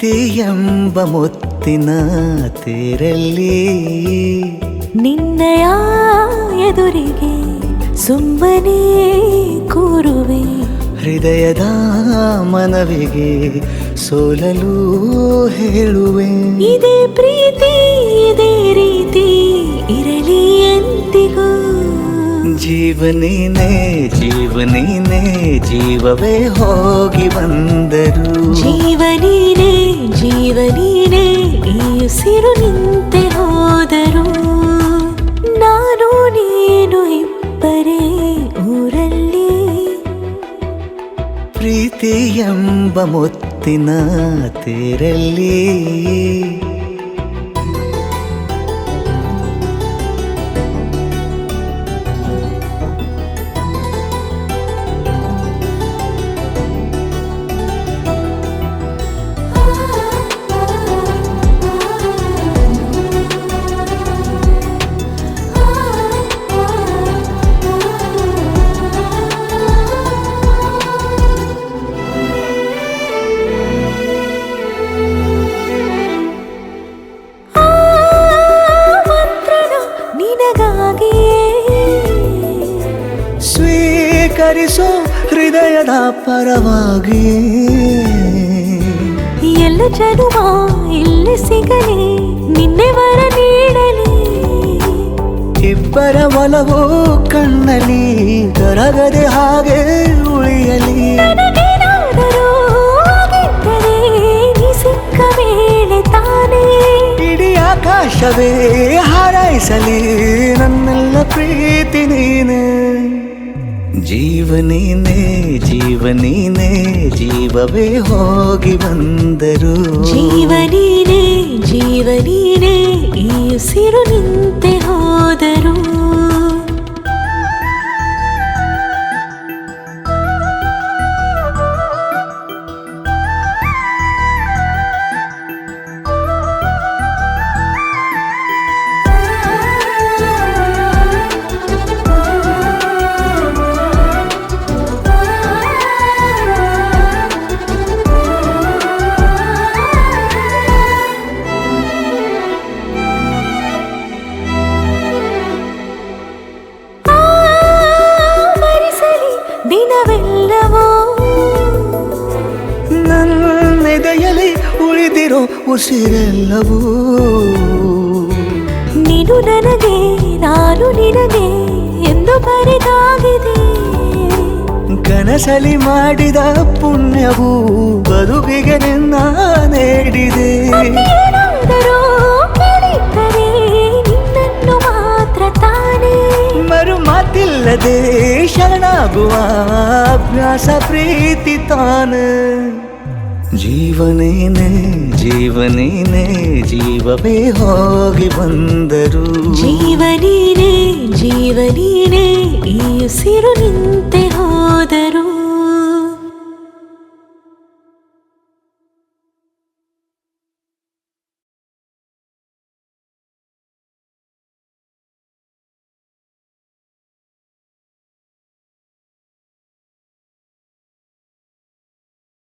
ಪ್ರೀತಿ ಎಂಬ ಮುತ್ತಿನ ತೇರಲ್ಲಿ ನಿನ್ನಯ ಎದುರಿಗೆ ಸುಮ್ಮನೆ ಕೂರುವೆ. ಹೃದಯದ ಮನವಿಗೆ ಸೋಲಲು ಹೇಳುವೆ. ಇದೇ ಪ್ರೀತಿ ಇದೇ ರೀತಿ ಇರಲಿ ಎಂದಿಗೂ. ಜೀವನೀನೇ ಜೀವನೀನೇ ಜೀವವೇ ಹೋಗಿ ಬಂದರು. ಜೀವನೀನೇ ಜೀವನೀನೇ ಈ ಉಸಿರು ನಿಂತೆ ಹೋದರು. ನಾನು ನೀನು ಇಬ್ಬರೇ ಊರಲ್ಲಿ. ಪ್ರೀತಿ ಎಂಬ ಮುತ್ತಿನ ತೇರಲ್ಲಿ ಸ್ವೀಕರಿಸೋ ಹೃದಯದ ಪರವಾಗಿ. ಎಲ್ಲ ಜನುಮ ಇಲ್ಲಿ ಸಿಗಲಿ ನಿನ್ನೆ ವರ ನೀಡಲಿ. ಇಬ್ಬರ ಒಲವು ಕಣ್ಣಲ್ಲಿ ಕರಗದೆ ಹಾಗೆ ಉಳಿಯಲಿ. ನನಗೇನಾದರೂ ಆಗಿದ್ದರೆ ನೀ ಸಿಕ್ಕ ವೇಳೆ ತಾನೇ ಇಡೀ ಆಕಾಶವೇ ಹಾರೈಸಲಿ ನನ್ನೆಲ್ಲ ಪ್ರೀತಿ ನೀನೆ. ಜೀವನೀನೇ ಜೀವನೀನೇ ಜೀವವೇ ಹೋಗಿ ಬಂದರು. ಜೀವನೀನೇ ಜೀವನೀನೇ ಈ ಉಸಿರು ನಿಂತೆ ಹೋದರು. ದಿನವೆಲ್ಲವೋ ನನ್ನೆದೆಯಲ್ಲಿ ಉಳಿದಿರೋ ಉಸಿರೆಲ್ಲವೂ ನೀನು ನನಗೆ ನಾನು ನಿನಗೆ ಎಂದು ಬರೆದಾಗಿದೆ. ಕನಸಲಿ ಮಾಡಿದ ಪುಣ್ಯವು ಬದುಕಿಗೆ ನಿನ್ನ ನೀಡಿದೆ. ಏನಾದರೂ ಕೇಳಿದ್ದರೆ ನಿನ್ನನ್ನು ಮಾತ್ರ ತಾನೇ. ಮರು ಮಾತಿಲ್ಲದೆ ಶರಣಾಗುವ ಅಭ್ಯಾಸ ಪ್ರೀತಿ ತಾನೆ. ಜೀವನೇನೆ ಜೀವನೇನೆ ಜೀವವೇ ಹೋಗಿ ಬಂದರು. ಜೀವನೀನೇ ಜೀವನೀನೇ ಈ ಉಸಿರು ನಿಂತೆ ಹೋದರು.